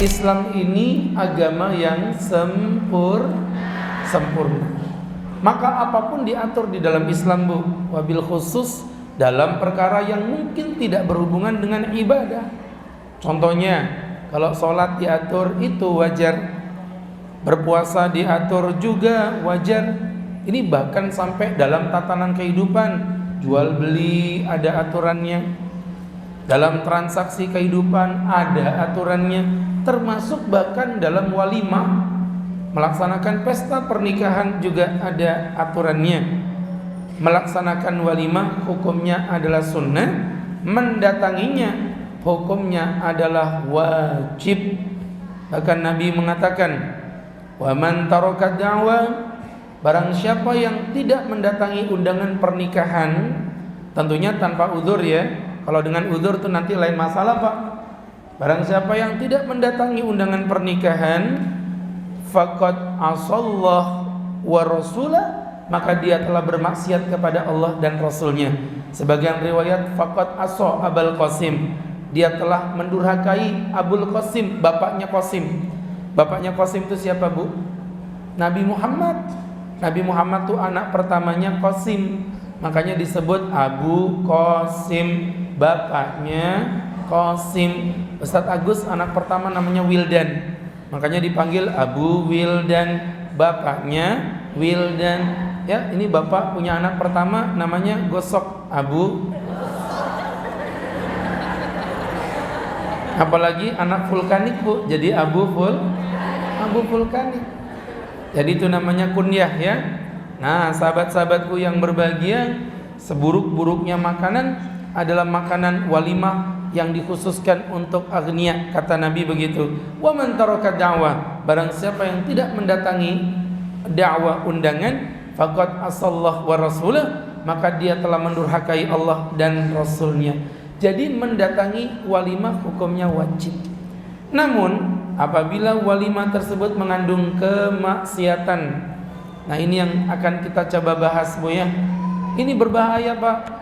Islam ini agama yang sempurna. Maka apapun diatur di dalam Islam, Bu, wabil khusus dalam perkara yang mungkin tidak berhubungan dengan ibadah. Contohnya, kalau sholat diatur itu wajar, berpuasa diatur juga wajar. Ini bahkan sampai dalam tatanan kehidupan, jual beli ada aturannya, dalam transaksi kehidupan ada aturannya, termasuk bahkan dalam walimah, melaksanakan pesta pernikahan juga ada aturannya. Melaksanakan walimah hukumnya adalah sunnah, mendatanginya hukumnya adalah wajib. Bahkan Nabi mengatakan, wa man taraka da'wa, barang siapa yang tidak mendatangi undangan pernikahan, tentunya tanpa uzur ya. Kalau dengan uzur itu nanti lain masalah, Pak. Barang siapa yang tidak mendatangi undangan pernikahan, faqad asallah wa rasulah, maka dia telah bermaksiat kepada Allah dan Rasulnya. Sebagian riwayat faqad asa Abul Qasim, dia telah mendurhakai Abul Qasim, bapaknya Qasim. Bapaknya Qasim itu siapa, Bu? Nabi Muhammad. Nabi Muhammad itu anak pertamanya Qasim, makanya disebut Abu Qasim, bapaknya Qasim. Ustadz Agus anak pertama namanya Wildan, makanya dipanggil Abu Wildan, bapaknya Wildan. Ya, ini bapak punya anak pertama namanya Gosok, Abu. Apalagi anak vulkanik, Bu, jadi Abu Vulkanik. Jadi itu namanya kunyah ya. Nah, sahabat-sahabatku yang berbahagia, seburuk-buruknya makanan adalah makanan walimah yang dikhususkan untuk agniya, kata Nabi begitu. Wa man taraka da'wah, barang siapa yang tidak mendatangi dakwah undangan, faqad asallah wa rasulah, maka dia telah mendurhakai Allah dan Rasulnya. Jadi mendatangi walimah hukumnya wajib. Namun apabila walimah tersebut mengandung kemaksiatan, nah ini yang akan kita coba bahas, Bu ya. Ini berbahaya, Pak.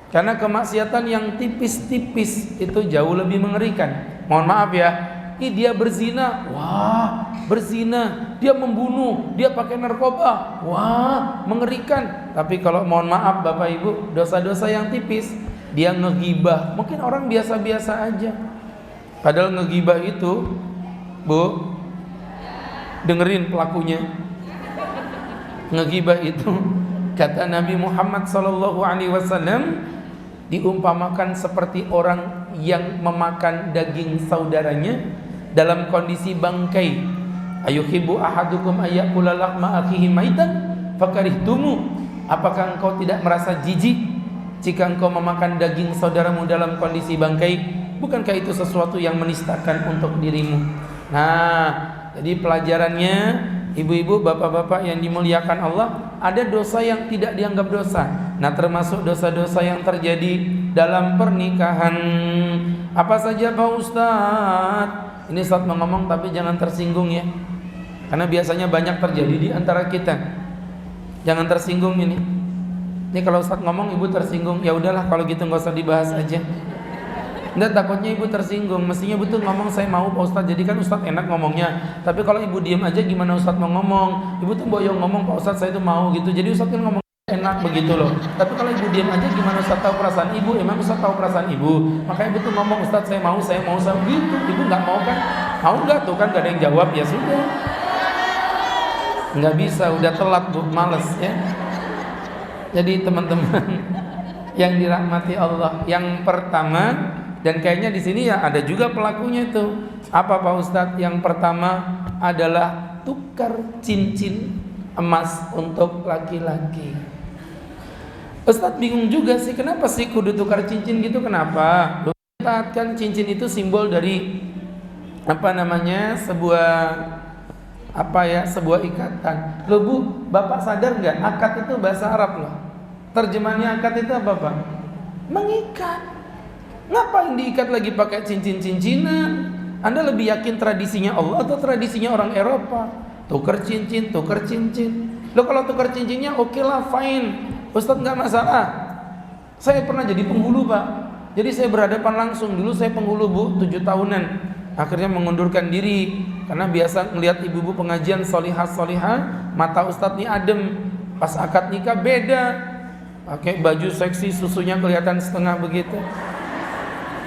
Karena kemaksiatan yang tipis-tipis itu jauh lebih mengerikan. Mohon maaf ya. Ini dia berzina, wah, berzina, dia membunuh, dia pakai narkoba, wah, mengerikan. Tapi kalau mohon maaf Bapak Ibu, dosa-dosa yang tipis, dia ngegibah, mungkin orang biasa-biasa aja. Padahal ngegibah itu, Bu, dengerin pelakunya. Ngegibah itu, kata Nabi Muhammad SAW, diumpamakan seperti orang yang memakan daging saudaranya dalam kondisi bangkai. Ayuhibbu ahadukum ayyakula lahma akhihi maitan fakarihtumu. Apakah engkau tidak merasa jijik jika engkau memakan daging saudaramu dalam kondisi bangkai? Bukankah itu sesuatu yang menistakan untuk dirimu? Nah, jadi pelajarannya, ibu-ibu, bapak-bapak yang dimuliakan Allah, ada dosa yang tidak dianggap dosa. Nah, termasuk dosa-dosa yang terjadi dalam pernikahan. Apa saja Pak Ustadz? Ini Ustadz mau ngomong tapi jangan tersinggung ya, karena biasanya banyak terjadi di antara kita. Jangan tersinggung ini. Ini kalau Ustadz ngomong ibu tersinggung, ya udahlah kalau gitu nggak usah dibahas aja. Nggak, takutnya ibu tersinggung. Mestinya ibu tuh ngomong saya mau Pak Ustadz, jadi kan Ustadz enak ngomongnya. Tapi kalau ibu diem aja gimana Ustadz mau ngomong? Ibu tuh boyong ngomong Pak Ustadz saya tuh mau gitu. Jadi Ustadz kan ngomong enak begitu loh. Tapi kalau ibu diam aja gimana Ustadz tahu perasaan ibu? Emang Ustadz tahu perasaan ibu? Makanya ibu tuh ngomong Ustadz saya mau gitu. Ibu nggak mau kan? Mau nggak tuh kan? Gak ada yang jawab, ya sudah. Nggak bisa, udah telat Bu, males ya. Jadi teman-teman yang dirahmati Allah, yang pertama, dan kayaknya di sini ya ada juga pelakunya itu. Apa Pak Ustadz? Yang pertama adalah tukar cincin emas untuk laki-laki. Ustadz bingung juga sih, kenapa sih kudu tukar cincin gitu, kenapa? Ustadz, kan cincin itu simbol dari sebuah ikatan. Loh Bu, Bapak sadar nggak? Akad itu bahasa Arab loh. Terjemahannya akad itu apa Pak? Mengikat. Ngapain diikat lagi pakai cincin-cincinan? Anda lebih yakin tradisinya Allah atau tradisinya orang Eropa? Tukar cincin. Loh kalau tukar cincinnya oke lah, fine. Ustadz nggak masalah. Saya pernah jadi penghulu Pak. Jadi saya berhadapan langsung. Dulu saya penghulu Bu, 7 tahunan. akhirnya mengundurkan diri karena biasa ngelihat ibu-ibu pengajian solihah, mata Ustadz nih adem. Pas akad nikah beda, pakai baju seksi, susunya kelihatan setengah begitu.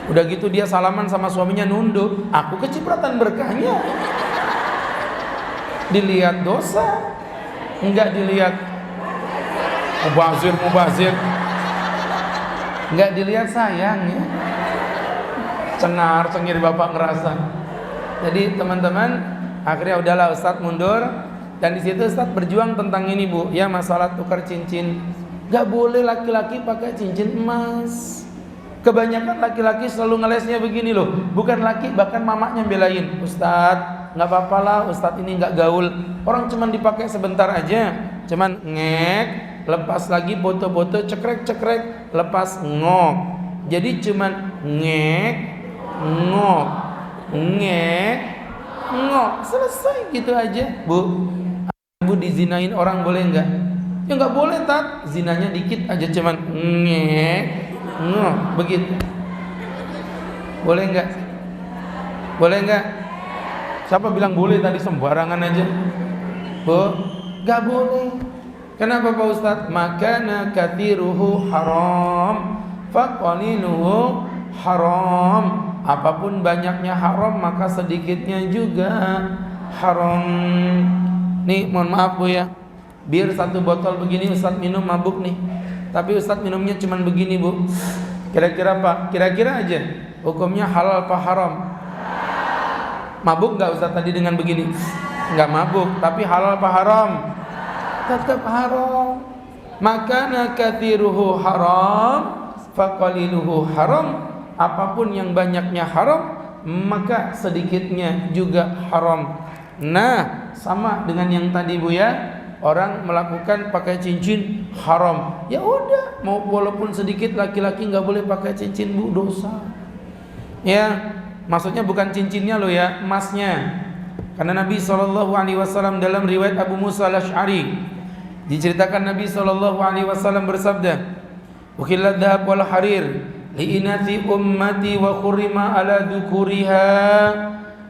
Udah gitu dia salaman sama suaminya nunduk, aku kecipratan berkahnya. Dilihat dosa, enggak dilihat mubazir, enggak dilihat sayang ya. Cengar-cengir bapak ngerasa. Jadi teman-teman, akhirnya udahlah Ustadz mundur. Dan di situ Ustadz berjuang tentang ini Bu, ya masalah tukar cincin. Gak boleh laki-laki pakai cincin emas. Kebanyakan laki-laki selalu ngelesnya begini loh. Bukan laki, bahkan mamaknya belain, Ustadz gak apa-apa lah, Ustadz ini gak gaul. Orang cuman dipakai sebentar aja, cuman ngek, lepas lagi boto-boto, cekrek-cekrek, lepas ngok. Jadi cuman ngek, ngok, ngek, ngok, selesai gitu aja. Bu, ibu dizinain orang boleh nggak? Ya nggak boleh tat, zinanya dikit aja cuman ngek, ngok, begitu. Boleh nggak? Boleh nggak? Siapa bilang boleh tadi sembarangan aja? Bu, nggak boleh. Kenapa Pak Ustadz? Makana kathiruhu haram, faqaliluhu haram. Apapun banyaknya haram, maka sedikitnya juga haram. Nih mohon maaf Bu ya, bir 1 botol begini Ustadz minum mabuk nih. Tapi Ustadz minumnya cuman begini Bu. Kira-kira Pak, kira-kira aja hukumnya halal apa haram? Mabuk gak Ustadz tadi dengan begini? Gak mabuk, tapi halal apa haram? Tetap haram. Makana kathiruhu haram, faqaliluhu haram. Apapun yang banyaknya haram, maka sedikitnya juga haram. Nah, sama dengan yang tadi Bu ya, orang melakukan pakai cincin haram. Ya udah, mau walaupun sedikit, laki-laki nggak boleh pakai cincin Bu, dosa. Ya, maksudnya bukan cincinnya loh ya, emasnya. Karena Nabi SAW dalam riwayat Abu Musa al-Asy'ari diceritakan Nabi SAW bersabda, "Ukhillat dhahab wal harir li'inati ummati wa khurima ala dzukuriha."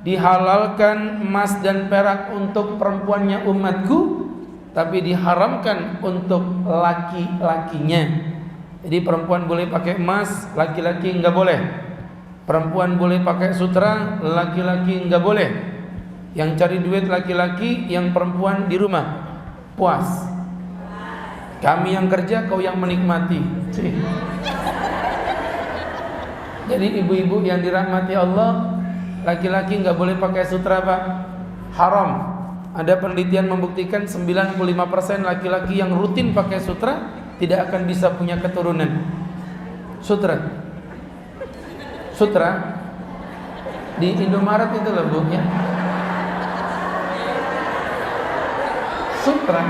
Dihalalkan emas dan perak untuk perempuannya umatku, tapi diharamkan untuk laki-lakinya. Jadi perempuan boleh pakai emas, laki-laki enggak boleh. Perempuan boleh pakai sutra, laki-laki enggak boleh. Yang cari duit laki-laki, yang perempuan di rumah puas. Kami yang kerja, kau yang menikmati. Jadi ibu-ibu yang dirahmati Allah, laki-laki nggak boleh pakai sutra Pak, haram. Ada penelitian membuktikan 95% laki-laki yang rutin pakai sutra tidak akan bisa punya keturunan. Sutra di Indomaret itu loh Bu ya. Sutra.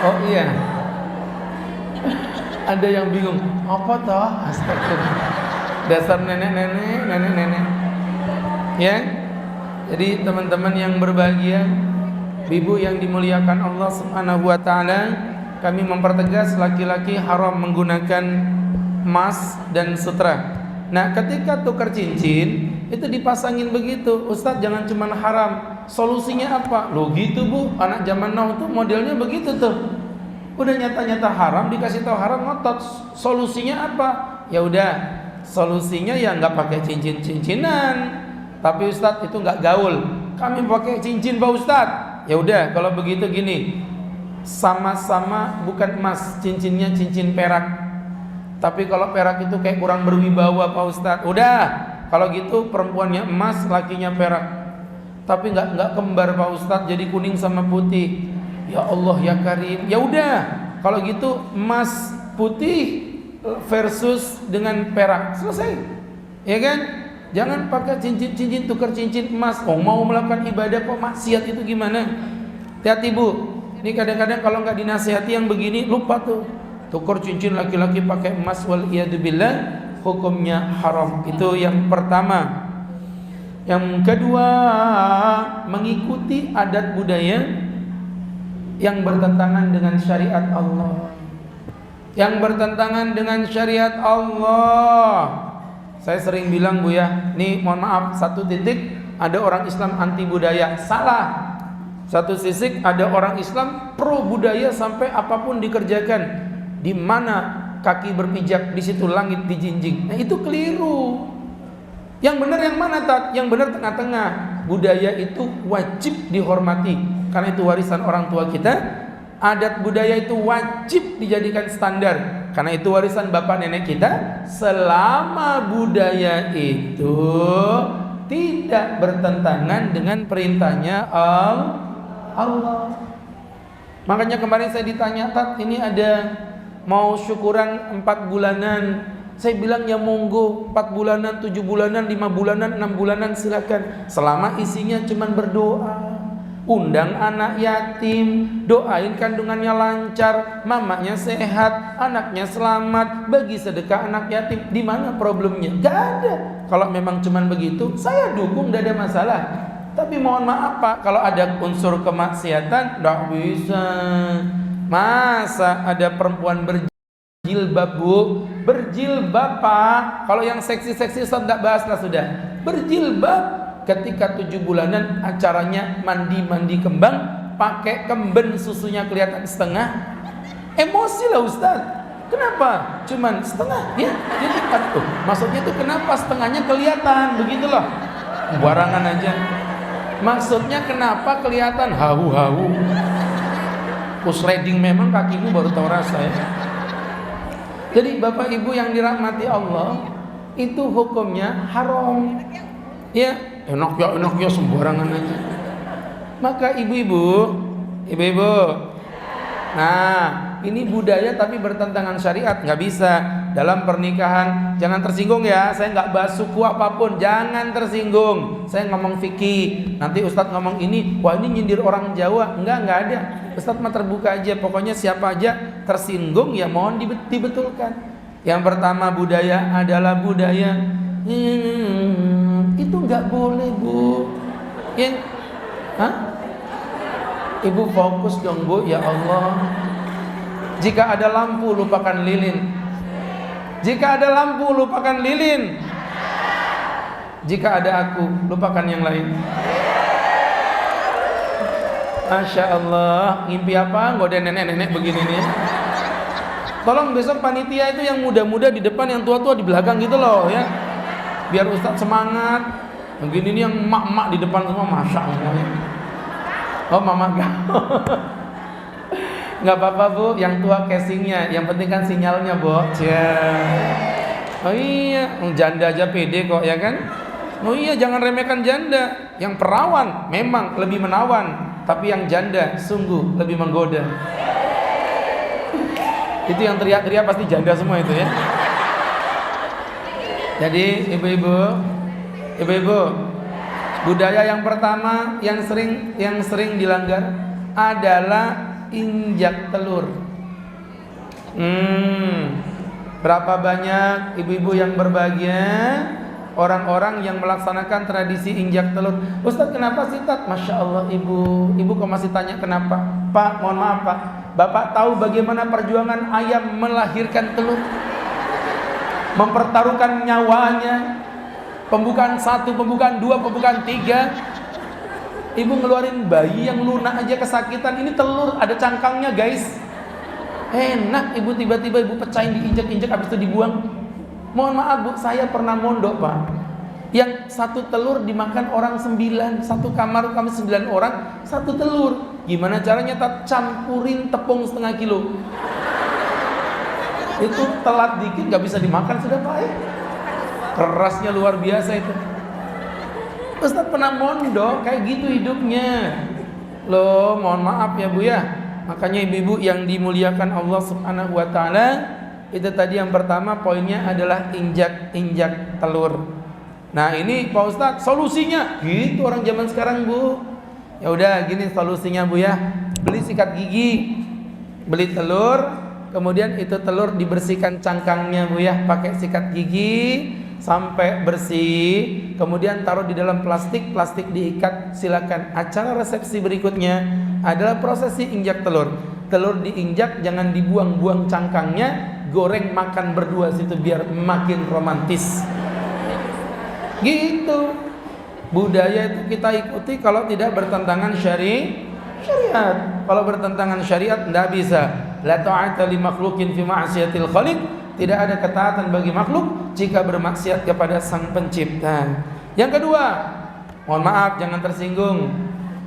Oh iya. Ada yang bingung, apa toh? Astagfirullah. Dasar nenek-nenek. Ya. Jadi teman-teman yang berbahagia, ibu yang dimuliakan Allah Subhanahu wa taala, kami mempertegas laki-laki haram menggunakan emas dan sutra. Nah, ketika tukar cincin itu dipasangin begitu, Ustadz jangan cuma haram. Solusinya apa? Loh gitu Bu, anak zaman now tuh modelnya begitu tuh. Udah nyata-nyata haram, dikasih tahu haram ngotot. Solusinya apa? Ya udah, solusinya ya nggak pakai cincin-cincinan. Tapi Ustadz itu nggak gaul. Kami pakai cincin Pak Ustadz. Ya udah, kalau begitu gini, sama-sama bukan emas, cincinnya cincin perak. Tapi kalau perak itu kayak kurang berwibawa Pak Ustadz. Udah, kalau gitu perempuannya emas, lakinya perak. Tapi nggak kembar Pak Ustadz, jadi kuning sama putih. Ya Allah ya Karim. Ya udah, kalau gitu emas putih versus dengan perak, selesai. Ya kan? Jangan pakai cincin tukar cincin emas. Oh mau melakukan ibadah kok maksiat itu gimana? Hati-hati Bu. Ini kadang-kadang kalau nggak dinasihati yang begini lupa tuh. Tukar cincin laki-laki pakai emas wal iyadzubillah, hukumnya haram. Itu yang pertama. Yang kedua, mengikuti adat budaya yang bertentangan dengan syariat Allah. Yang bertentangan dengan syariat Allah. Saya sering bilang Bu ya, nih mohon maaf, satu titik ada orang Islam anti budaya, salah. Satu sisi ada orang Islam pro budaya sampai apapun dikerjakan. Di mana kaki berpijak, di situ langit dijinjing. Nah itu keliru. Yang benar yang mana Tat? Yang benar tengah-tengah. Budaya itu wajib dihormati karena itu warisan orang tua kita. Adat budaya itu wajib dijadikan standar karena itu warisan bapak nenek kita, selama budaya itu tidak bertentangan dengan perintahnya Allah. Makanya kemarin saya ditanya, Tat, ini ada mau syukuran 4 bulanan. Saya bilang ya monggo, 4 bulanan, 7 bulanan, 5 bulanan, 6 bulanan silakan, selama isinya cuman berdoa. Undang anak yatim, doain kandungannya lancar, mamanya sehat, anaknya selamat, bagi sedekah anak yatim. Di mana problemnya? Gak ada. Kalau memang cuman begitu, saya dukung, gak ada masalah. Tapi mohon maaf Pak, kalau ada unsur kemaksiatan, gak bisa. Masa ada perempuan berjilbab Bu? Berjilbab Pak. Kalau yang seksi-seksi Ustaz gak bahas lah sudah. Berjilbab. Ketika 7 bulanan acaranya mandi kembang, pakai kemben, susunya kelihatan setengah, emosi lah Ustaz. Kenapa? Cuman setengah ya? Jadi maksudnya itu kenapa setengahnya kelihatan? Begitulah barangan aja. Maksudnya kenapa kelihatan hawu-hawu? Pusleding memang kakimu baru tahu rasa ya. Jadi Bapak Ibu yang dirahmati Allah, itu hukumnya haram. Ya, enak ya sembarangan aja. Maka ibu-ibu, nah ini budaya tapi bertentangan syariat, nggak bisa. Dalam pernikahan jangan tersinggung ya. Saya nggak bahas suku apapun, jangan tersinggung. Saya ngomong fikih. Nanti Ustadz ngomong ini, wah ini nyindir orang Jawa. Nggak ada. Ustadz mah terbuka aja. Pokoknya siapa aja tersinggung ya mohon dibetulkan. Yang pertama, budaya adalah budaya. Itu nggak boleh Bu. Ibu fokus dong Bu, ya Allah. Jika ada lampu lupakan lilin. Jika ada lampu lupakan lilin. Jika ada aku lupakan yang lain. Masya Allah. Ngimpi apa? Godain nenek-nenek begini nih. Tolong besok panitia itu yang muda-muda di depan, yang tua-tua di belakang gitu loh ya. Biar Ustadz semangat. Begini nih yang emak-emak di depan semua, Masya Allah. Oh mama nggak apa-apa Bu, yang tua casingnya, yang penting kan sinyalnya Bu. Oh iya, janda aja pede kok ya kan. Oh iya, jangan remehkan janda. Yang perawan memang lebih menawan, tapi yang janda sungguh lebih menggoda. Itu yang teriak-teriak pasti janda semua itu ya. Jadi ibu-ibu, budaya yang pertama yang sering dilanggar adalah injak telur. Berapa banyak ibu-ibu yang berbahagia, orang-orang yang melaksanakan tradisi injak telur. Ustaz kenapa sih Tat? Masya Allah ibu kok masih tanya kenapa? Pak mohon maaf Pak, Bapak tahu bagaimana perjuangan ayam melahirkan telur? Mempertaruhkan nyawanya, pembukaan 1, pembukaan 2, pembukaan 3. Ibu ngeluarin bayi yang lunak aja kesakitan. Ini telur ada cangkangnya guys. Enak ibu, tiba-tiba ibu pecahin, diinjak-injak, habis itu dibuang. Mohon maaf Bu, saya pernah mondok Pak, yang 1 telur dimakan orang 9. 1 kamar kami 9 orang, 1 telur. Gimana caranya tak campurin tepung setengah kilo. Itu telat dikit gak bisa dimakan sudah Pak ya. Kerasnya luar biasa itu. Ustaz pernah mondok kayak gitu hidupnya. Loh, mohon maaf ya Bu ya. Makanya ibu-ibu yang dimuliakan Allah Subhanahu wa taala, itu tadi yang pertama poinnya adalah injak telur. Nah, ini Pak Ustaz solusinya. Gitu orang zaman sekarang Bu. Ya udah gini solusinya Bu ya. Beli sikat gigi. Beli telur, kemudian itu telur dibersihkan cangkangnya Bu ya, pakai sikat gigi sampai bersih, kemudian taruh di dalam plastik diikat, silakan. Acara resepsi berikutnya adalah prosesi injak telur. Telur diinjak, jangan dibuang-buang cangkangnya, goreng makan berdua situ biar makin romantis. Gitu. Budaya itu kita ikuti kalau tidak bertentangan syariat. Kalau bertentangan syariat tidak bisa. La ta'ata li makhluqin fi ma'siyatil khaliq. Tidak ada ketaatan bagi makhluk jika bermaksiat kepada Sang Pencipta. Yang kedua, mohon maaf jangan tersinggung.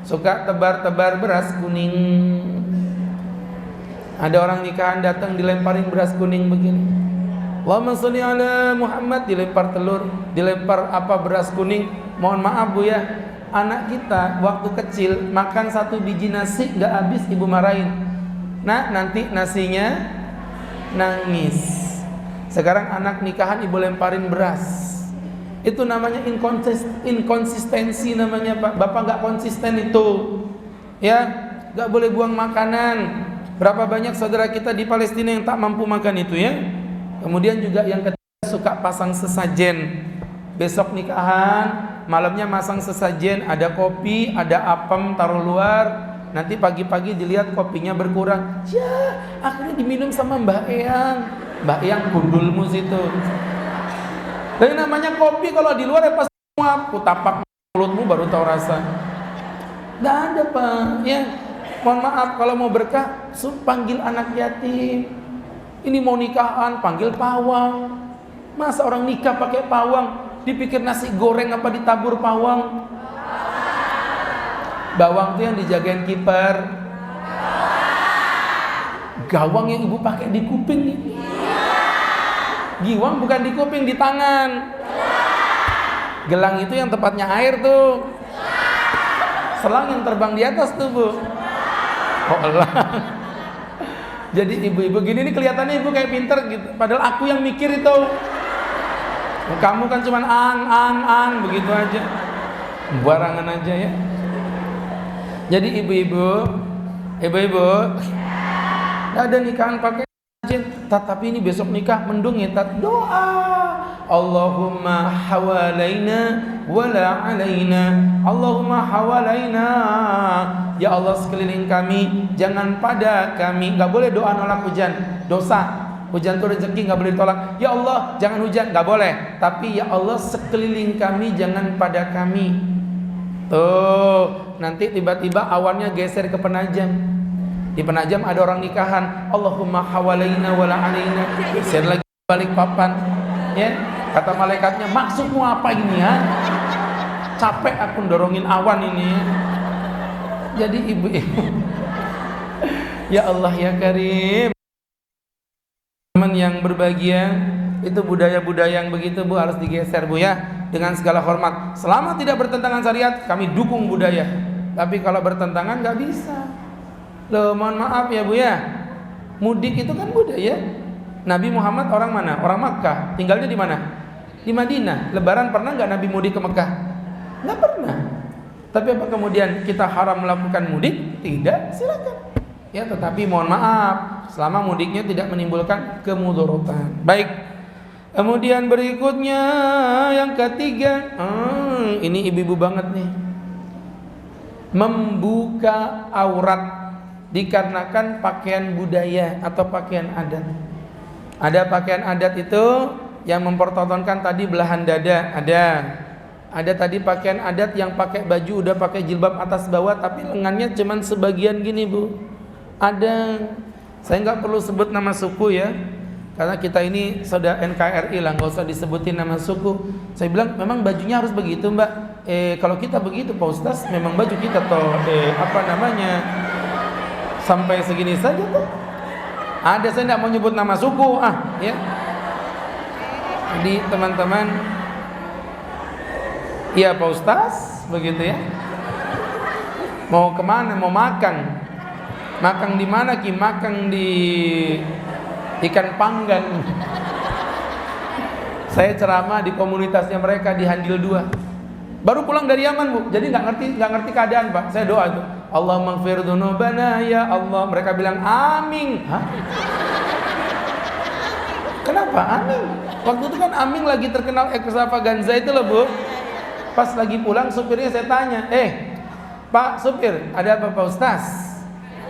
Suka tebar-tebar beras kuning. Ada orang nikahan datang dilemparin beras kuning begini. Allahumma sholli ala Muhammad, dilempar telur, dilempar beras kuning. Mohon maaf Bu ya, anak kita waktu kecil makan 1 biji nasi gak habis ibu marahin. Nah nanti nasinya nangis. Sekarang anak nikahan ibu lemparin beras. Itu namanya inkonsistensi namanya Pak. Bapak gak konsisten itu. Ya, gak boleh buang makanan. Berapa banyak saudara kita di Palestina yang tak mampu makan itu ya. Kemudian juga yang ketiga suka pasang sesajen. Besok nikahan, malamnya masang sesajen, ada kopi, ada apem taruh luar. Nanti pagi-pagi dilihat kopinya berkurang. Ya, akhirnya diminum sama Mbak Eyang. Mbak Eyang gundulmu situ. Dan namanya kopi kalau di luar ya pas muap, kutapak mulutmu baru tahu rasa. Nggak ada Pak. Ya, mohon maaf kalau mau berkah, panggil anak yatim. Ini mau nikahan, panggil pawang. Masa orang nikah pakai pawang? Dipikir nasi goreng apa ditabur pawang? Bawang tuh yang dijagain kiper. Gawang yang ibu pakai di kuping nih. Giwang bukan di kuping, di tangan. Gelang itu yang tempatnya air tuh. Selang yang terbang di atas tuh Bu. Oh elang. Jadi ibu-ibu gini nih kelihatannya ibu kayak pinter gitu. Padahal aku yang mikir itu. Kamu kan cuman ang begitu aja. Barangan aja ya. Jadi ibu-ibu ada nikahan pakai cincin, tapi ini besok nikah mendung ya tat. Doa Allahumma hawalaina wala alaina. Allahumma hawalaina. Ya Allah sekeliling kami, jangan pada kami. Gak boleh doa nolak hujan, dosa. Hujan itu rezeki gak boleh ditolak. Ya Allah jangan hujan, gak boleh. Tapi ya Allah sekeliling kami, jangan pada kami. Tuh, nanti tiba-tiba awannya geser ke Penajam. Di Penajam ada orang nikahan. Allahumma hawalaina wala alaina. Geser lagi balik papan. Ya, kata malaikatnya, maksudmu apa ini ya? Capek aku dorongin awan ini ya. Jadi ibu-ibu ya Allah ya Karim. Teman yang berbahagia, itu budaya-budaya yang begitu Bu harus digeser Bu ya, dengan segala hormat. Selama tidak bertentangan syariat, kami dukung budaya. Tapi kalau bertentangan nggak bisa. Loh, mohon maaf ya Bu ya. Mudik itu kan budaya. Nabi Muhammad orang mana? Orang Makkah. Tinggalnya di mana? Di Madinah. Lebaran pernah nggak Nabi mudik ke Mekah? Nggak pernah. Tapi apa kemudian kita haram melakukan mudik? Tidak, silakan. Ya, tetapi mohon maaf, selama mudiknya tidak menimbulkan kemudaratan. Baik. Kemudian berikutnya yang ketiga, ini ibu-ibu banget nih. Membuka aurat dikarenakan pakaian budaya atau pakaian adat. Ada pakaian adat itu yang mempertontonkan tadi belahan dada, ada tadi pakaian adat yang pakai baju udah pakai jilbab atas bawah tapi lengannya cuman sebagian gini Bu. Ada, saya nggak perlu sebut nama suku ya, karena kita ini saudara NKRI lah, nggak usah disebutin nama suku. Saya bilang memang bajunya harus begitu Mbak. Kalau kita begitu Pak Ustaz, memang baju kita toh sampai segini saja tuh. Ada, saya nggak mau nyebut nama suku ya. Jadi teman-teman, iya Pak Ustaz, begitu ya. Mau kemana? Mau makan? Makan di mana Ki? Makan di ikan panggang. Saya ceramah di komunitasnya mereka di Handil 2. Baru pulang dari Yaman Bu, jadi nggak ngerti keadaan Pak. Saya doa itu, Allahumma ighfir dzunubana ya Allah. Mereka bilang amin. Hah? Kenapa amin? Waktu itu kan amin lagi terkenal extravaganza itu loh Bu. Pas lagi pulang supirnya saya tanya, Pak supir, ada apa Pak Ustaz?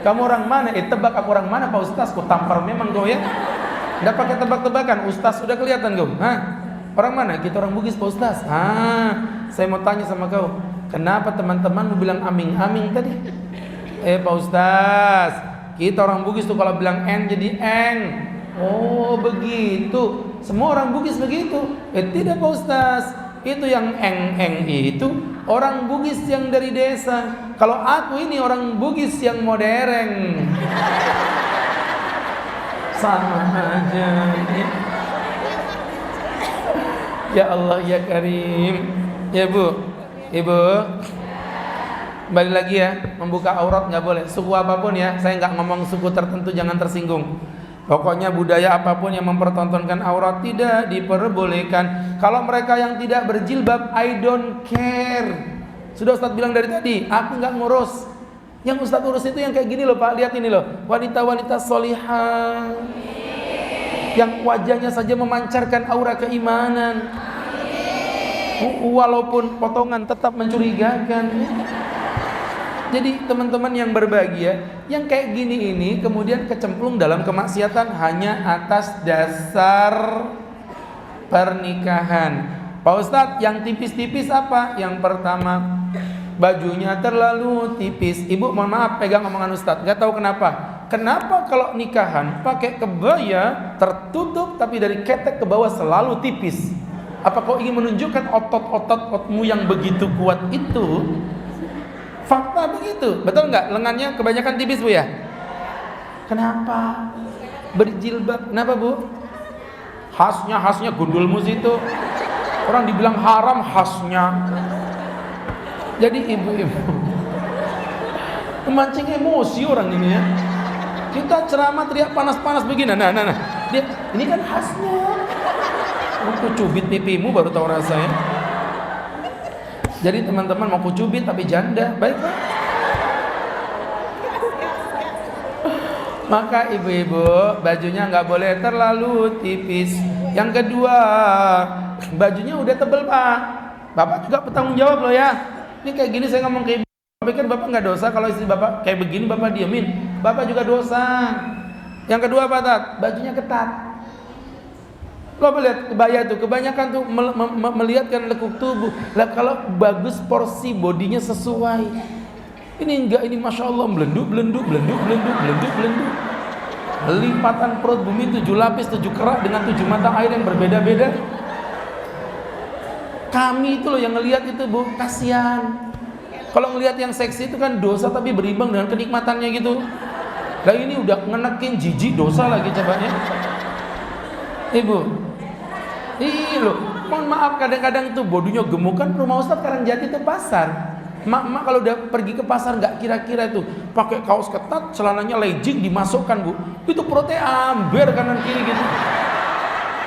Kamu orang mana? Tebak aku orang mana Pak Ustaz? Ku tampar memang kau ya. Nggak pakai tebak-tebakan, Ustaz sudah kelihatan kau. Orang mana? Kita orang Bugis Pak Ustaz. Saya mau tanya sama kau, kenapa teman-temanmu bilang aming-aming tadi? Pak Ustaz, kita orang Bugis tuh kalau bilang N jadi eng. Oh begitu. Semua orang Bugis begitu. Tidak Pak Ustaz, itu yang eng-eng itu orang Bugis yang dari desa. Kalau aku ini orang Bugis yang modern. Sama aja. Ya Allah ya Karim. Ya Bu, Ibu, balik lagi ya, membuka aurat nggak boleh. Suku apapun ya, saya nggak ngomong suku tertentu, jangan tersinggung. Pokoknya budaya apapun yang mempertontonkan aurat tidak diperbolehkan. Kalau mereka yang tidak berjilbab, I don't care. Sudah Ustadz bilang dari tadi, aku nggak ngurus. Yang Ustadz urus itu yang kayak gini loh Pak, lihat ini loh, wanita-wanita solihah yang wajahnya saja memancarkan aura keimanan, walaupun potongan tetap mencurigakan. Jadi teman-teman yang berbahagia, yang kayak gini ini kemudian kecemplung dalam kemaksiatan hanya atas dasar pernikahan. Pak Ustadz, yang tipis-tipis apa? Yang pertama, bajunya terlalu tipis. Ibu mohon maaf pegang omongan Ustadz, gak tahu kenapa. Kenapa kalau nikahan pakai kebaya tertutup tapi dari ketek ke bawah selalu tipis? Apa kau ingin menunjukkan otot-ototmu yang begitu kuat itu? Fakta begitu, betul nggak? Lengannya kebanyakan tipis Bu ya? Kenapa? Berjilbab, kenapa Bu? Khasnya gundulmu situ. Orang dibilang haram khasnya. Jadi ibu-ibu memancing emosi orang ini ya. Kita ceramah teriak panas-panas begini. Nah. Dia ini kan khasnya. Aku cubit pipimu baru tahu rasanya. Jadi teman-teman mau kucubit tapi janda, baik Pak? Maka ibu-ibu bajunya nggak boleh terlalu tipis. Yang kedua, bajunya udah tebel Pak. Bapak juga bertanggung jawab loh ya. Ini kayak gini saya ngomong ke ibu, pikir Bapak nggak dosa kalau istri Bapak kayak begini Bapak diemin. Bapak juga dosa. Yang kedua apa Tat? Bajunya ketat. Lo melihat kebaya tuh, kebanyakan tuh melihatkan lekuk tubuh. Lah kalau bagus porsi bodinya sesuai. Ini enggak, ini Masya Allah belenduk. Lipatan perut bumi 7 lapis 7 kerak dengan 7 mata air yang berbeda-beda. Kami itu loh yang ngelihat itu Bu, kasihan. Kalau ngelihat yang seksi itu kan dosa tapi berimbang dengan kenikmatannya gitu. Lah ini udah ngenekin jijik dosa lagi cobanya. Ibu, loh, mohon maaf kadang-kadang tuh bodinya gemuk kan. Rumah Ustadz Karangjati itu pasar. Mak kalau udah pergi ke pasar nggak kira-kira tuh pakai kaos ketat, celananya legging dimasukkan Bu, itu perutnya amber kanan kiri gitu,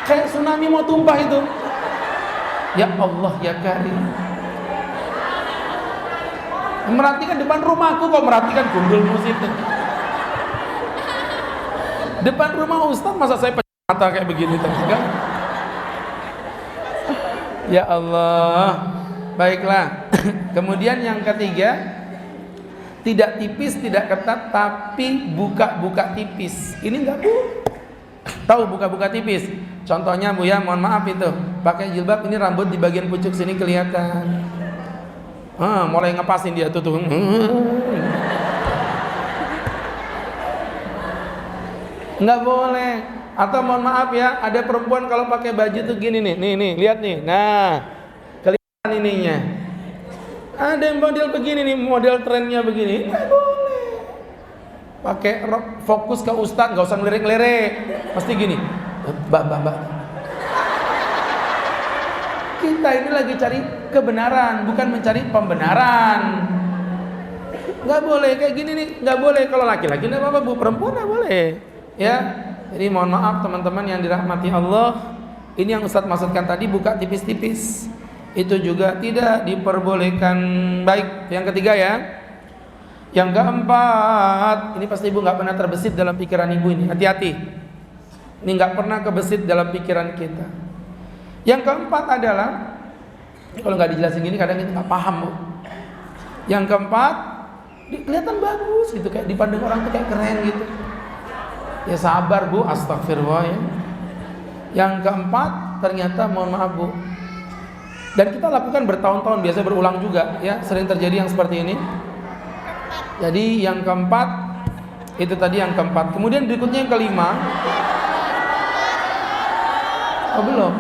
kayak tsunami mau tumpah itu. Ya Allah ya Karim. Merhatikan depan rumahku kok merhatikan gundulmu situ. Depan rumah Ustadz masa saya pecah mata kayak begini kan? Ya Allah. Baiklah. Kemudian yang ketiga, tidak tipis, tidak ketat, tapi buka-buka tipis. Ini enggak Bu? Tahu buka-buka tipis? Contohnya Bu ya, mohon maaf itu, pakai jilbab ini rambut di bagian pucuk sini kelihatan. Mulai ngepasin dia tuh. Enggak boleh. Atau mohon maaf ya, ada perempuan kalau pakai baju tuh gini nih, lihat nih. Nah, ininya ada yang model begini nih, model trennya begini, nggak boleh. Pakai fokus ke Ustadz, nggak usah ngelirik-ngelirik, pasti gini, mbak. Kita ini lagi cari kebenaran, bukan mencari pembenaran. Nggak boleh kayak gini nih, nggak boleh. Kalau laki-laki nggak apa-apa Bu, perempuan nggak boleh. Ya, jadi mohon maaf teman-teman yang dirahmati Allah. Ini yang Ustadz maksudkan tadi, buka tipis-tipis. Itu juga tidak diperbolehkan. Baik, yang ketiga ya. Yang keempat, ini pasti ibu nggak pernah terbesit dalam pikiran ibu ini. Hati-hati. Ini nggak pernah kebesit dalam pikiran kita. Yang keempat adalah, kalau nggak dijelasin gini kadang kita nggak paham Bu. Yang keempat, kelihatan bagus gitu, kayak dipandang orang tuh kayak keren gitu. Ya sabar Bu, astagfirullah ya. Yang keempat, ternyata mohon maaf Bu. Dan kita lakukan bertahun-tahun, biasa berulang juga ya, sering terjadi yang seperti ini. Jadi yang keempat, itu tadi yang keempat. Kemudian berikutnya yang kelima. Oh belum.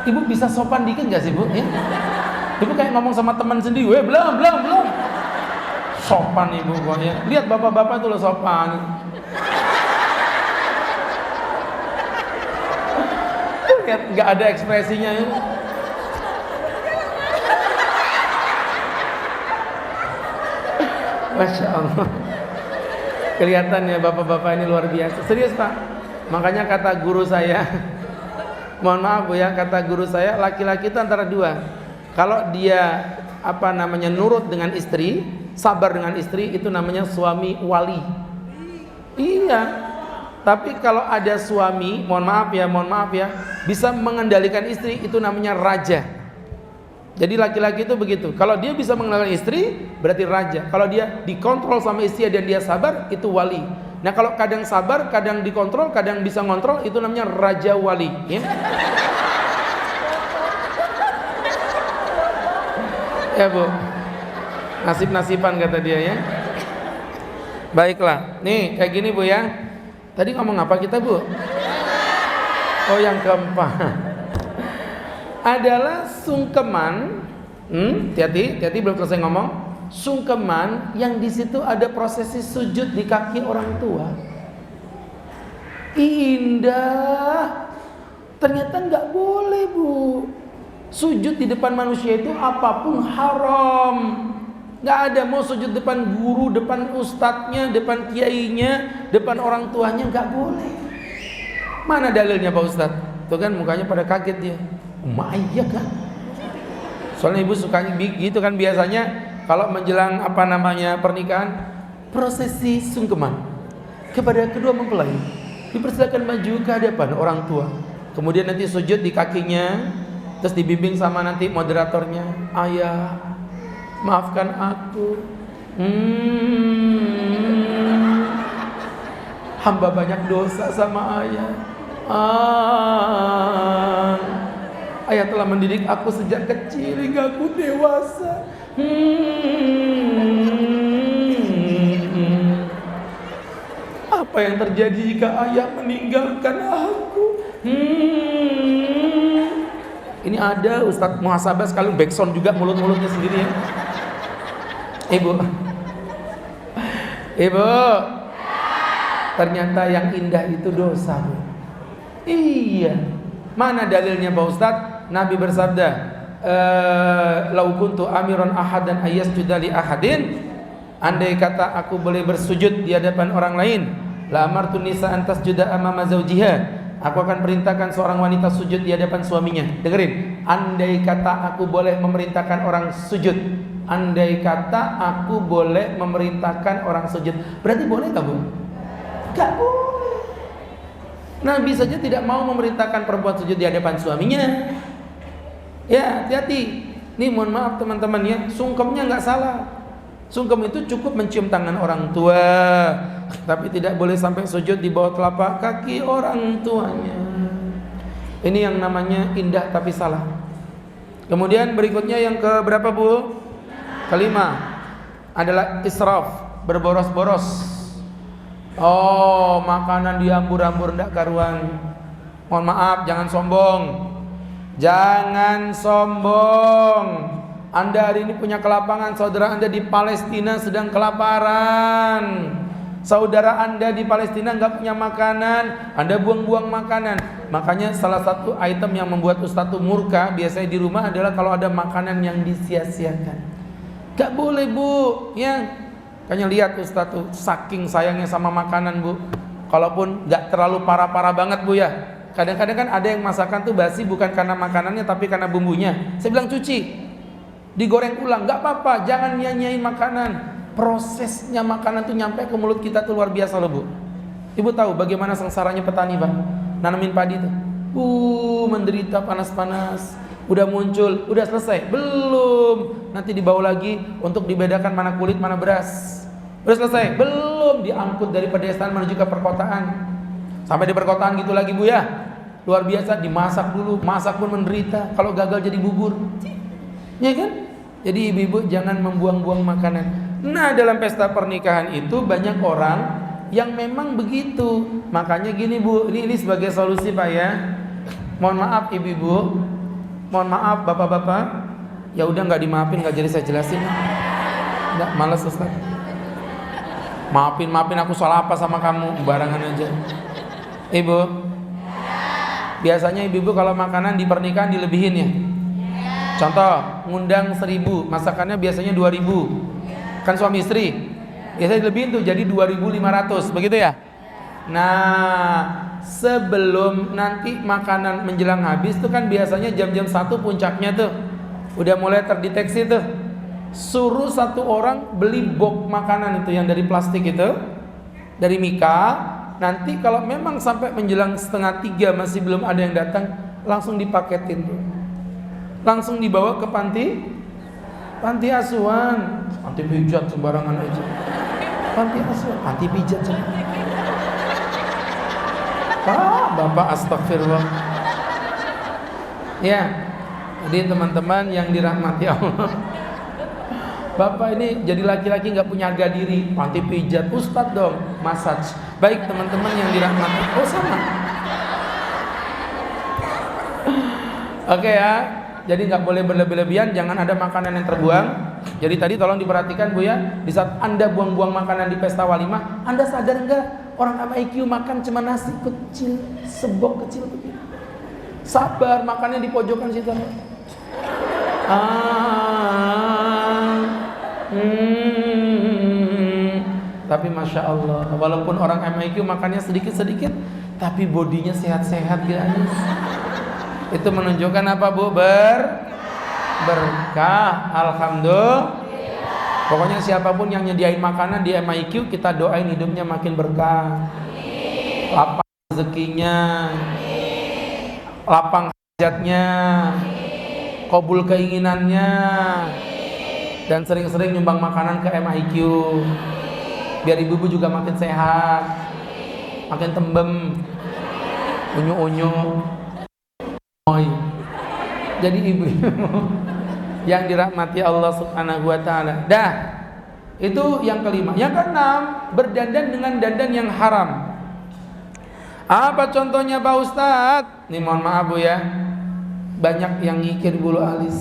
Ibu bisa sopan dikit gak sih Bu? Ya? Ibu kayak ngomong sama teman sendiri, belum. Sopan ibu pokoknya. Lihat bapak-bapak itu loh sopan. Lihat nggak ada ekspresinya. Masya Allah. Kelihatan ya bapak-bapak ini luar biasa. Serius Pak. Makanya kata guru saya, mohon maaf Bu ya, kata guru saya, laki-laki itu antara dua. Kalau dia nurut dengan istri, sabar dengan istri, itu namanya suami wali. Iya. Tapi kalau ada suami, mohon maaf ya, bisa mengendalikan istri, itu namanya raja. Jadi laki-laki itu begitu. Kalau dia bisa mengendalikan istri, berarti raja. Kalau dia dikontrol sama istri dan dia sabar, itu wali. Nah kalau kadang sabar, kadang dikontrol, kadang bisa ngontrol, itu namanya raja wali. Ya, ya Bu. Nasib-nasiban kata dia ya. Baiklah. Nih kayak gini Bu ya. Tadi ngomong apa kita Bu? Oh yang keempat adalah sungkeman. Hati-hati belum selesai ngomong. Sungkeman yang di situ ada prosesi sujud di kaki orang tua. Indah. Ternyata nggak boleh Bu. Sujud di depan manusia itu apapun haram. Nggak ada, mau sujud depan guru, depan ustadznya, depan kiainya, depan orang tuanya, nggak boleh. Mana dalilnya Pak Ustadz? Tuh kan mukanya pada kaget dia. Iya kan? Soalnya ibu sukanya gitu kan biasanya kalau menjelang pernikahan, prosesi sungkeman kepada kedua mempelai. Dipersilakan maju ke hadapan orang tua. Kemudian nanti sujud di kakinya, terus dibimbing sama nanti moderatornya. Ayah, maafkan aku. Hamba banyak dosa sama ayah. Ayah telah mendidik aku sejak kecil hingga aku dewasa. Apa yang terjadi jika ayah meninggalkan aku? Ini ada Ustadz muhasabah sekali backsound juga mulut-mulutnya sendiri ya. Ibu, ternyata yang indah itu dosa Bu. Iya. Mana dalilnya Pak Ustadz? Nabi bersabda, "Lau kuntu amiran ahadan ayyasjuda li ahadin." Andai kata aku boleh bersujud di hadapan orang lain, la amartu nisa an tasjuda amama zawjiha. Aku akan perintahkan seorang wanita sujud di hadapan suaminya. Dengerin. Andai kata aku boleh memerintahkan orang sujud. Andai kata aku boleh memerintahkan orang sujud. Berarti boleh enggak Bu? Enggak boleh. Nabi saja tidak mau memerintahkan perempuan sujud di hadapan suaminya. Ya, hati-hati. Nih mohon maaf teman-teman ya, sungkemnya nggak salah. Sungkem itu cukup mencium tangan orang tua, tapi tidak boleh sampai sujud di bawah telapak kaki orang tuanya. Ini yang namanya indah tapi salah. Kemudian berikutnya yang ke berapa Bu? Kelima adalah israf, berboros-boros. Oh, makanan diambur-ambur ndak karuan. Mohon maaf, jangan sombong. Jangan sombong. Anda hari ini punya kelapangan, saudara Anda di Palestina sedang kelaparan. Saudara Anda di Palestina nggak punya makanan, Anda buang-buang makanan. Makanya salah satu item yang membuat Ustadz tuh murka biasanya di rumah adalah kalau ada makanan yang disia-siakan. Gak boleh Bu, ya. Kayaknya lihat Ustadz tuh saking sayangnya sama makanan Bu. Kalaupun nggak terlalu parah-parah banget Bu ya. Kadang-kadang kan ada yang masakan tuh basi bukan karena makanannya tapi karena bumbunya. Saya bilang cuci, digoreng ulang, nggak apa-apa, jangan nyanyain makanan. Prosesnya makanan tuh nyampe ke mulut kita tuh luar biasa loh Bu. Ibu tahu bagaimana sengsaranya petani Pak, nanamin padi tuh. Menderita panas-panas. Udah muncul, udah selesai, belum. Nanti dibawa lagi untuk dibedakan mana kulit, mana beras. Udah selesai, belum. Diangkut dari pedesaan menuju ke perkotaan. Sampai di perkotaan gitu lagi Bu ya. luar biasa, dimasak dulu, masak pun menderita, kalau gagal jadi bubur. Ya kan? Jadi ibu-ibu jangan membuang-buang makanan. Nah, dalam pesta pernikahan itu banyak orang yang memang begitu. Makanya gini Bu, ini sebagai solusi Pak ya. Mohon maaf ibu-ibu, mohon maaf bapak-bapak. Ya udah nggak dimaafin, nggak jadi saya jelasin. Nggak, malas Ustaz. Maafin aku salah apa sama kamu, barangan aja. Ibu, biasanya ibu-ibu kalau makanan di pernikahan dilebihin ya. Contoh, ngundang 1.000, masakannya biasanya 2.000. Kan suami istri, biasanya dilebihin tuh jadi 2.500, begitu ya. Nah, sebelum nanti makanan menjelang habis tuh kan biasanya jam-jam 1 puncaknya tuh udah mulai terdeteksi tuh. Suruh satu orang beli box makanan itu yang dari plastik itu, dari Mika. Nanti kalau memang sampai menjelang 2:30 masih belum ada yang datang, langsung dipaketin tuh, langsung dibawa ke panti asuhan. Anti pijat sembarangan aja. Panti asuhan, anti pijat sembarangan. Bapak astagfirullah. Ya, jadi teman-teman yang dirahmati Allah, Bapak ini jadi laki-laki nggak punya harga diri, panti pijat, ustadz dong, massage. Baik teman-teman yang dirahmati, oh sama. Oke ya, jadi nggak boleh berlebih-lebihan, jangan ada makanan yang terbuang. Jadi tadi tolong diperhatikan Bu ya, di saat Anda buang-buang makanan di pesta walimah, Anda sadar nggak orang MIQ makan cuma nasi kecil, sebok kecil begini. Sabar, makannya di pojokan situ. Tapi Masya Allah, walaupun orang MIQ makannya sedikit-sedikit, tapi bodinya sehat-sehat guys. Itu menunjukkan apa Bu? Berkah. Alhamdulillah. Pokoknya siapapun yang nyediain makanan di MIQ, kita doain hidupnya makin berkah, lapang rezekinya, lapang hajatnya, kabul keinginannya, dan sering-sering nyumbang makanan ke MIQ biar ibu-ibu juga makin sehat, makin tembem, unyu-unyu. Jadi ibu-ibu yang dirahmati Allah Subhanahu wa taala. Dah, itu yang kelima. Yang keenam, berdandan dengan dandan yang haram. Apa contohnya Pak Ustadz? Nih mohon maaf Bu ya, banyak yang ngikir bulu alis.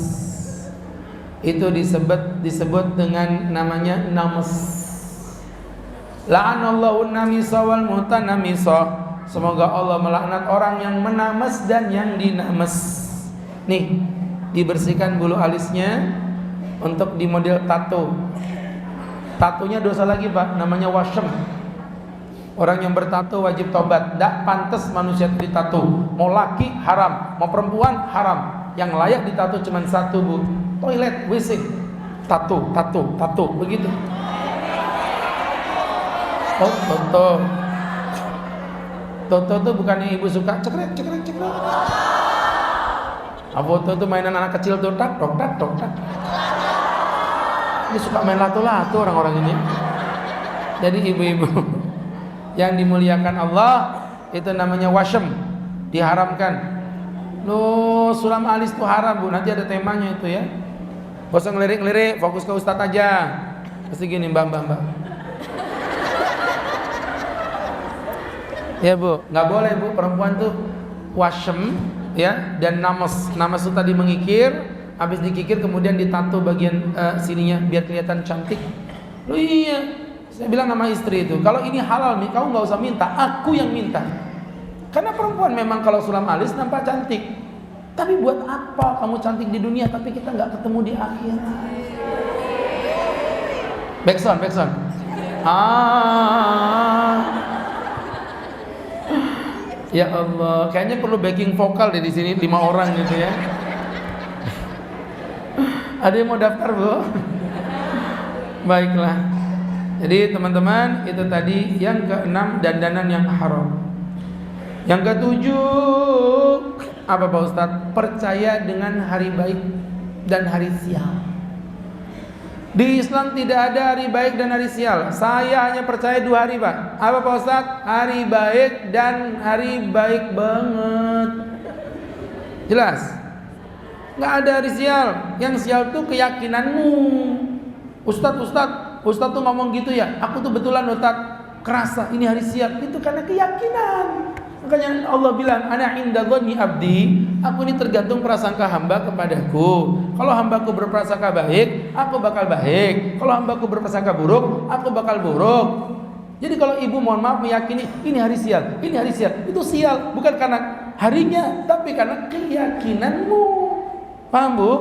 Itu disebut dengan namanya names. La'anallahu namisa wal mutanamisa. Semoga Allah melaknat orang yang menames dan yang dinames. Nih, dibersihkan bulu alisnya untuk di model tato. Tatonya dosa lagi Pak, namanya wasyem. Orang yang bertato wajib tobat. Tidak pantas manusia ditato. Mau laki haram, mau perempuan haram. Yang layak ditato cuma satu Bu, toilet, WC. Tato, begitu. Oh, Toto tuh bukannya ibu suka cekrek. Foto tuh mainan anak kecil tuh, tak. Ini suka main lato-lato orang-orang ini. Jadi ibu-ibu yang dimuliakan Allah, itu namanya wasyem, diharamkan. Loh, sulam alis tuh haram Bu, nanti ada temanya itu ya. Gak usah ngelirik-ngelirik, fokus ke ustadz aja. Pasti gini mbak. Ya Bu, nggak boleh Bu, perempuan tuh wasyem ya, dan namas itu tadi mengikir, habis dikikir kemudian ditato bagian sininya biar kelihatan cantik. Loh iya, saya bilang sama istri itu, kalau ini halal nih, kamu nggak usah minta, aku yang minta. Karena perempuan memang kalau sulam alis nampak cantik, tapi buat apa kamu cantik di dunia tapi kita nggak ketemu di akhirat? Backsound. Ya Allah, kayaknya perlu backing vokal deh di sini 5 orang gitu ya. Ada yang mau daftar Bu? Baiklah. Jadi teman-teman, itu tadi yang keenam, dandanan yang haram. Yang ketujuh, apa Pak Ustadz? Percaya dengan hari baik dan hari sial. Di Islam tidak ada hari baik dan hari sial. Saya hanya percaya 2 hari, Pak. Apa Pak Ustadz? Hari baik dan hari baik banget. Jelas? Nggak ada hari sial. Yang sial tuh keyakinanmu. Ustadz tuh ngomong gitu ya. Aku tuh betulan Ustadz kerasa ini hari sial. Itu karena keyakinan. Makanya Allah bilang, ana inda dhanni abdi, aku ini tergantung prasangka hamba kepadaku. Kalau hambaku berprasangka baik, aku bakal baik. Kalau hambaku berprasangka buruk, aku bakal buruk. Jadi kalau ibu mohon maaf meyakini ini hari sial, itu sial bukan karena harinya, tapi karena keyakinanmu. Paham Bu?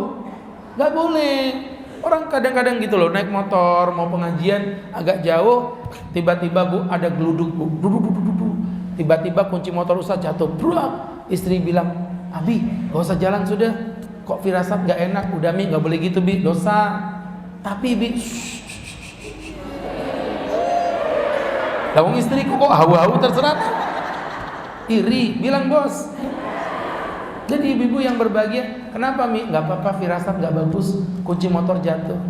Gak boleh. Orang kadang-kadang gitu loh, naik motor mau pengajian agak jauh, tiba-tiba Bu ada geluduk Bu, tiba-tiba kunci motor Ustaz jatuh, brak. Istri bilang, Abi gak usah jalan sudah, kok firasat gak enak. Udah Mi, gak boleh gitu Bi, dosa. Tapi Bi, lawang istriku kok hawu-hawu terserah, iri, bilang bos. Jadi ibu-ibu yang berbahagia, kenapa Mi? Gak apa-apa, firasat gak bagus, kunci motor jatuh.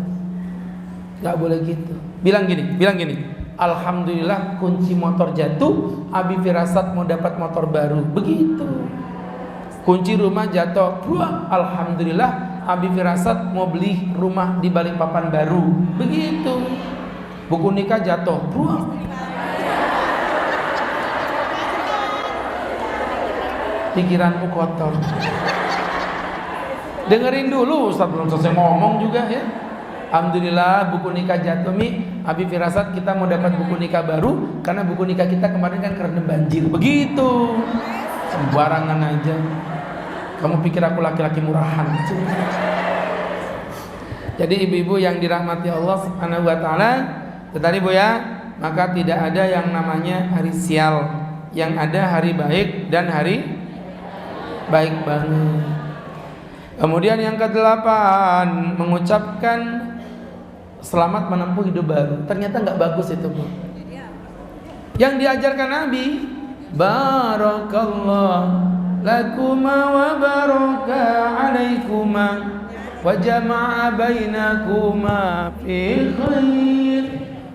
Gak boleh gitu. Bilang gini, alhamdulillah kunci motor jatuh, Abi firasat mau dapat motor baru. Begitu. Kunci rumah jatuh, alhamdulillah Abi firasat mau beli rumah di Balikpapan baru. Begitu. Buku nikah jatuh, pikiranmu kotor. Dengerin dulu, Ustaz belum selesai ngomong juga ya. Alhamdulillah buku nikah jatuh Mi, Abi firasat kita mau dapat buku nikah baru karena buku nikah kita kemarin kan karena banjir. Begitu. Sembarangan aja. Kamu pikir aku laki-laki murahan? Jadi ibu-ibu yang dirahmati Allah Subhanahu wa taala, tadi Bu ya, maka tidak ada yang namanya hari sial. Yang ada hari baik dan hari baik banget. Kemudian yang ke-8, mengucapkan selamat menempuh hidup baru. Ternyata nggak bagus itu Bu. Yang diajarkan Nabi, barakallah lakuma wa baraka alaikuma wa jama'a bainakuma fi khair.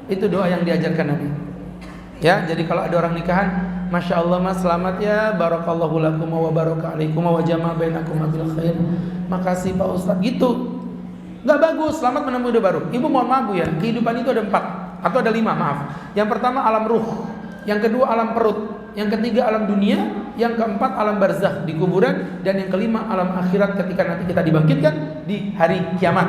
Itu doa yang diajarkan Nabi. Ya, jadi kalau ada orang nikahan, Masya Allah mas, selamat ya, barakallahu lakum wa baraka alaikum wa jama'a bainakum bil khair. Makasih Pak Ustaz, gitu. Gak bagus, selamat menempuh hidup baru. Ibu mohon maaf Bu ya, kehidupan itu ada 4 atau ada 5, maaf. Yang pertama alam ruh, yang kedua alam perut, yang ketiga alam dunia, yang keempat alam barzakh di kuburan, dan yang kelima alam akhirat ketika nanti kita dibangkitkan di hari kiamat.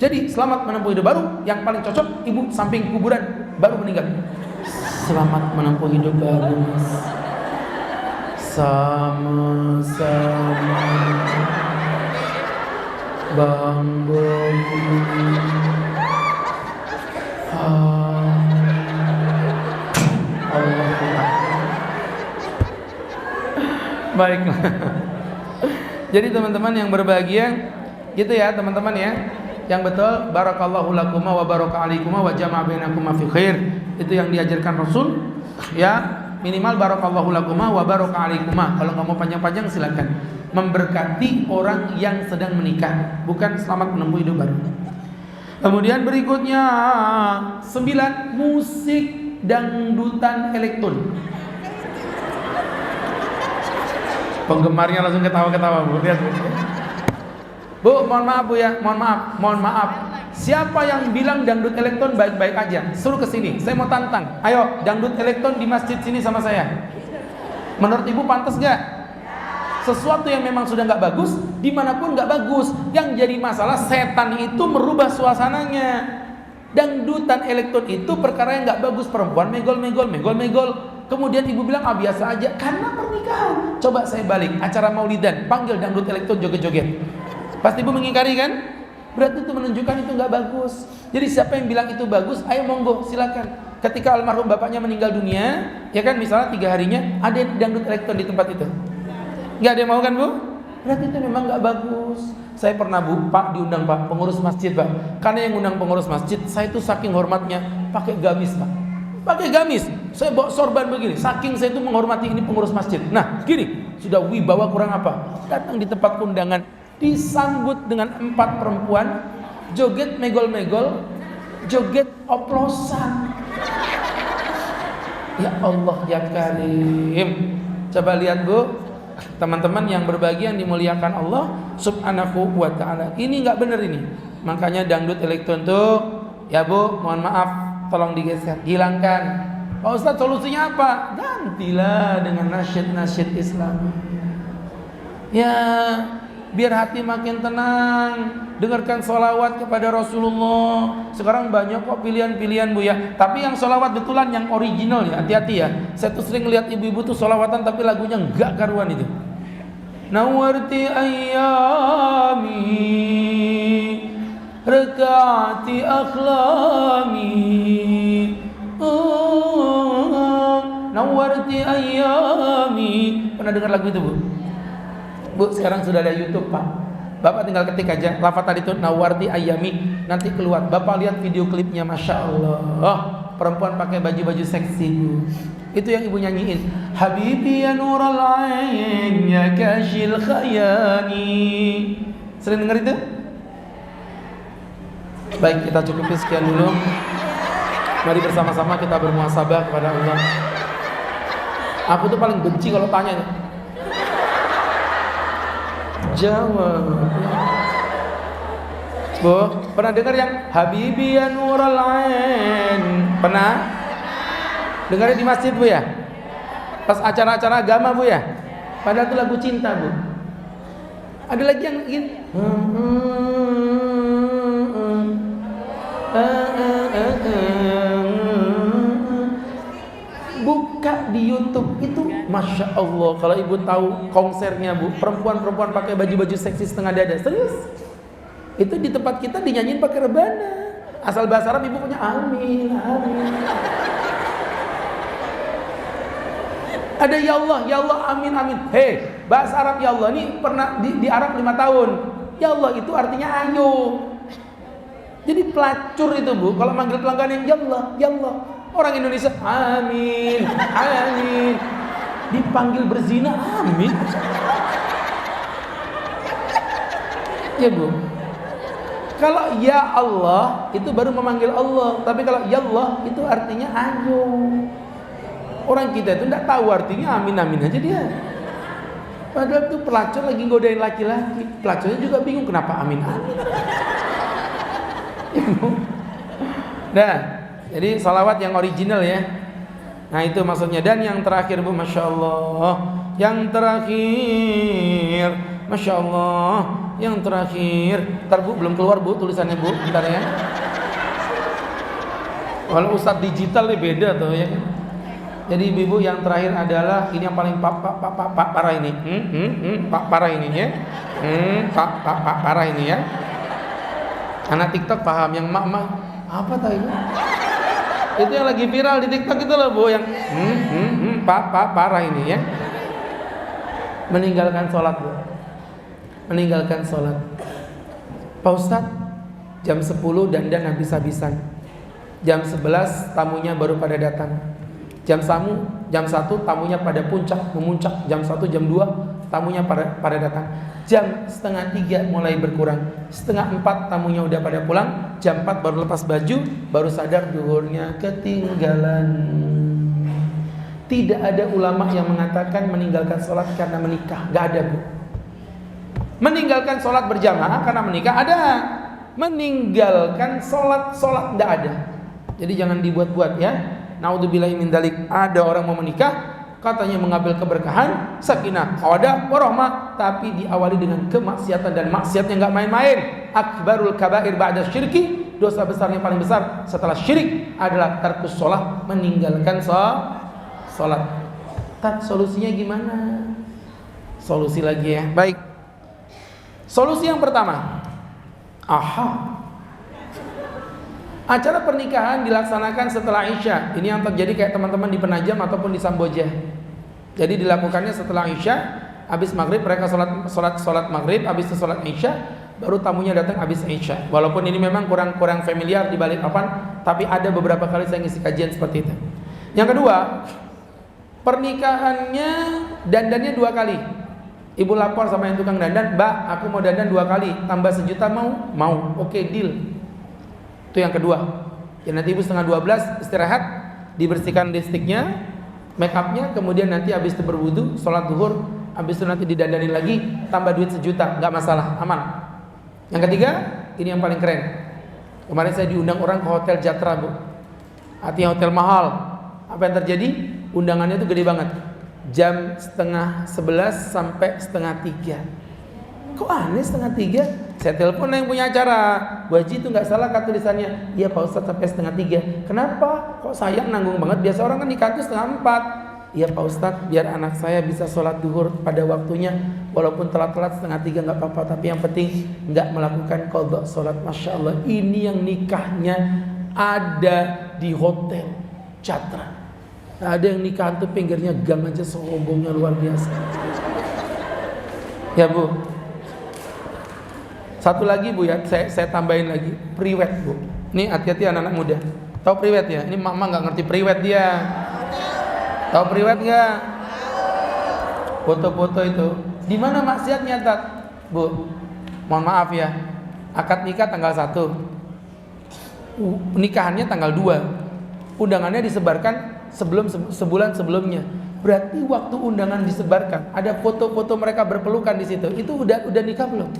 Jadi selamat menempuh hidup baru, yang paling cocok ibu samping kuburan baru meninggal. Selamat menempuh hidup baru mas, sama-sama Bang Bobi. Baiklah. Jadi teman-teman yang berbahagia, gitu ya teman-teman ya. Yang betul, barakallahu lakuma wa baraka alaikuma wa jama'a bainakuma fi khair. Itu yang diajarkan Rasul. Ya, minimal barakallahu lakuma wa baraka alaikuma. Kalau nggak mau panjang-panjang silakan. Memberkati orang yang sedang menikah, bukan selamat menempuh hidup baru. Kemudian berikutnya 9, musik dangdutan elektron. Penggemarnya langsung ketawa-ketawa Bu. Lihat Bu. Bu, mohon maaf Bu ya, mohon maaf. Siapa yang bilang dangdut elektron baik-baik aja? Suruh ke sini, saya mau tantang. Ayo, dangdut elektron di masjid sini sama saya. Menurut Ibu pantas gak? Sesuatu yang memang sudah gak bagus, dimanapun gak bagus. Yang jadi masalah setan itu merubah suasananya. Dangdutan elektron itu perkara yang gak bagus. Perempuan megol. Kemudian ibu bilang biasa aja karena pernikahan. Coba saya balik, acara maulidan, panggil dangdut elektron joget-joget. Pasti ibu mengingkari kan? Berarti itu menunjukkan itu gak bagus. Jadi siapa yang bilang itu bagus, ayo monggo silakan. Ketika almarhum bapaknya meninggal dunia, ya kan misalnya 3 harinya ada dangdut elektron di tempat itu. Gak ada yang mau kan Bu? Berarti itu memang gak bagus. Saya pernah Bu, Pak diundang Pak, pengurus masjid Pak. Karena yang undang pengurus masjid, saya itu saking hormatnya pakai gamis Pak. Pakai gamis, saya bawa sorban begini. Saking saya itu menghormati ini pengurus masjid. Nah gini, sudah wibawa kurang apa? Datang di tempat undangan, disambut dengan 4 perempuan joget megol-megol, joget oplosan. Ya Allah ya Karim. Coba lihat Bu, teman-teman yang berbahagia yang dimuliakan Allah Subhanahu wa ta'ala. Ini nggak benar ini. Makanya dangdut elektron tuh, ya Bu, mohon maaf, tolong digeser, hilangkan. Pak Ustadz, solusinya apa? Gantilah dengan nasyid-nasyid Islam. Ya, biar hati makin tenang. Dengarkan sholawat kepada Rasulullah. Sekarang banyak kok pilihan-pilihan Bu ya. Tapi yang sholawat betulan, yang original ya, hati-hati ya. Saya tuh sering lihat ibu-ibu tuh sholawatan tapi lagunya enggak karuan itu. Nawarti ayyami rekati akhlami, nawarti ayyami. Pernah dengar lagu itu Bu? Bu, sekarang sudah ada YouTube Pak. Bapak tinggal ketik aja lafaz tadi itu nawarti ayyami, nanti keluar. Bapak lihat video klipnya, masya Allah. Perempuan pakai baju-baju seksi Bu. Itu yang ibu nyanyiin. Habibi ya nural ain ya kashil khayani. Sering dengar itu? Baik, kita cukupi sekian dulu. Mari bersama-sama kita bermuhasabah kepada Allah. Aku tuh paling benci kalau tanya nih. Jawab. Bu, pernah dengar yang Habibi ya nural ain? Pernah? Dengarnya di masjid Bu ya? Pas acara-acara agama Bu ya? Padahal itu lagu cinta Bu. Ada lagi yang ingin buka di YouTube itu, masya Allah. Kalau ibu tahu konsernya Bu, perempuan-perempuan pakai baju-baju seksi setengah dada, serius. Itu di tempat kita dinyanyiin pakai rebana. Asal bahasa Arab ibu punya amin, amin. Ada ya Allah, amin, amin. Hei, bahasa Arab ya Allah ini pernah di Arab 5 tahun. Ya Allah itu artinya ayo. Jadi pelacur itu Bu, kalau manggil pelanggan yang ya Allah, ya Allah. Orang Indonesia amin, amin. Dipanggil berzina amin. Ya Bu. Kalau ya Allah itu baru memanggil Allah, tapi kalau ya Allah itu artinya ayo. Orang kita itu tidak tahu artinya amin-amin aja dia. Padahal tuh pelacur lagi godain laki-laki. Pelacurnya juga bingung kenapa amin-amin. Nah, jadi salawat yang original ya. Nah itu maksudnya. Dan yang terakhir Bu, masya Allah. Yang terakhir, masya Allah. Yang terakhir. Ntar Bu, belum keluar Bu tulisannya Bu. Bentar ya. Kalau Ustadz digital nih beda tuh ya. Jadi ibu yang terakhir adalah ini yang paling parah ini. Parah ini ya. Parah ini ya. Anak TikTok paham, yang mak-mak apa tadi? Itu yang lagi viral di TikTok itu loh Bu, yang parah ini ya. Meninggalkan sholat Bu. Meninggalkan sholat. Pak Ustadz, jam 10 dandan habis-habisan. Jam 11 tamunya baru pada datang. Jam 1 tamunya pada memuncak. Jam 1, jam 2 tamunya pada datang. Jam 2:30 mulai berkurang. 3:30 tamunya udah pada pulang. Jam 4 baru lepas baju, baru sadar zuhurnya ketinggalan. Tidak ada ulama yang mengatakan meninggalkan sholat karena menikah. Gak ada Bu. Meninggalkan sholat berjamaah karena menikah ada. Meninggalkan sholat gak ada. Jadi jangan dibuat-buat ya. Naudzubillahi min dzalik. Ada orang mau menikah, katanya mengambil keberkahan, sakinah, mawaddah, warahmah, tapi diawali dengan kemaksiatan, dan maksiatnya enggak main-main. Akbarul kabair ba'da syirki, dosa besar yang paling besar setelah syirik adalah tarkus shalah, meninggalkan salat. Solusinya gimana? Solusi lagi ya. Baik. Solusi yang pertama. Acara pernikahan dilaksanakan setelah Isya. Ini yang terjadi kayak teman-teman di Penajam ataupun di Samboja. Jadi dilakukannya setelah Isya, habis maghrib mereka sholat maghrib, habis itu sholat Isya, baru tamunya datang habis Isya. Walaupun ini memang kurang familiar di balik papan, tapi ada beberapa kali saya ngisi kajian seperti itu. Yang kedua, pernikahannya dandannya 2 kali. Ibu lapor sama yang tukang dandan, "Mbak, aku mau dandan 2 kali, tambah 1 juta mau?" "Mau." "Oke, deal." Itu yang kedua. Ya nanti ibu setengah 12 istirahat, dibersihkan lipstiknya, make upnya, kemudian nanti habis itu berwudu, sholat zuhur, habis itu nanti didandanin lagi, tambah duit 1 juta, nggak masalah, aman. Yang ketiga, ini yang paling keren. Kemarin saya diundang orang ke hotel Jatra, Bu. Artinya hotel mahal. Apa yang terjadi? Undangannya itu gede banget. Jam setengah 11 sampai setengah 3. Kok aneh setengah 3? Saya telepon yang punya acara, "Bu Haji, itu nggak salah kan tulisannya?" "Iya Pak Ustadz, sampai setengah 3. "Kenapa? Kok sayang, nanggung banget. Biasa orang kan nikah itu setengah 4. "Iya Pak Ustadz, biar anak saya bisa sholat duhur pada waktunya, walaupun telat-telat setengah 3 nggak apa-apa, tapi yang penting nggak melakukan qadha sholat." Masya Allah, ini yang nikahnya ada di hotel Jatra. Ada yang nikahan tuh pinggirnya gang aja, sombongnya luar biasa. Ya Bu, satu lagi Bu ya, saya tambahin lagi, priwet Bu. Nih hati-hati anak-anak muda. Tahu priwet ya? Ini mama nggak ngerti priwet dia. Tahu priwet nggak? Foto-foto itu. Di mana maksiatnya, Tat? Bu, mohon maaf ya. Akad nikah tanggal 1. Nikahannya tanggal 2. Undangannya disebarkan sebulan sebelumnya. Berarti waktu undangan disebarkan ada foto-foto mereka berpelukan di situ. Itu udah nikah belum?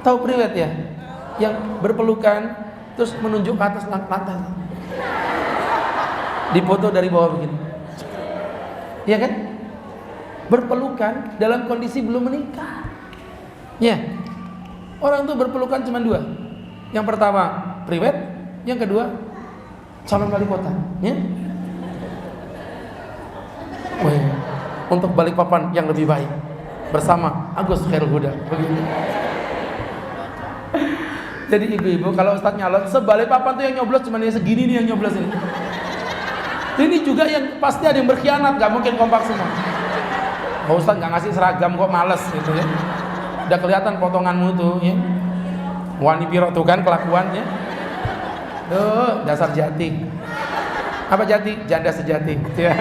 Tahu priwet ya? Yang berpelukan terus menunjuk ke atas lantai. Dipoto dari bawah begini. Iya kan? Berpelukan dalam kondisi belum menikah. Ya. Orang tuh berpelukan cuma 2. Yang pertama priwet, yang kedua calon wali kota, ya. Untuk Balikpapan yang lebih baik bersama Agus Khairul Huda. Begitu. Jadi ibu-ibu kalau Ustadz nyalon, se-Balikpapan tuh yang nyoblos cuma dia segini nih yang nyoblos ini. Ini juga yang pasti ada yang berkhianat, gak mungkin kompak semua. Oh, Ustadz gak ngasih seragam kok, males gitu ya. Udah kelihatan potonganmu tuh ya. Wani piro tuh kan kelakuannya. Duh, dasar jati. Apa jati? Janda sejati. Ya.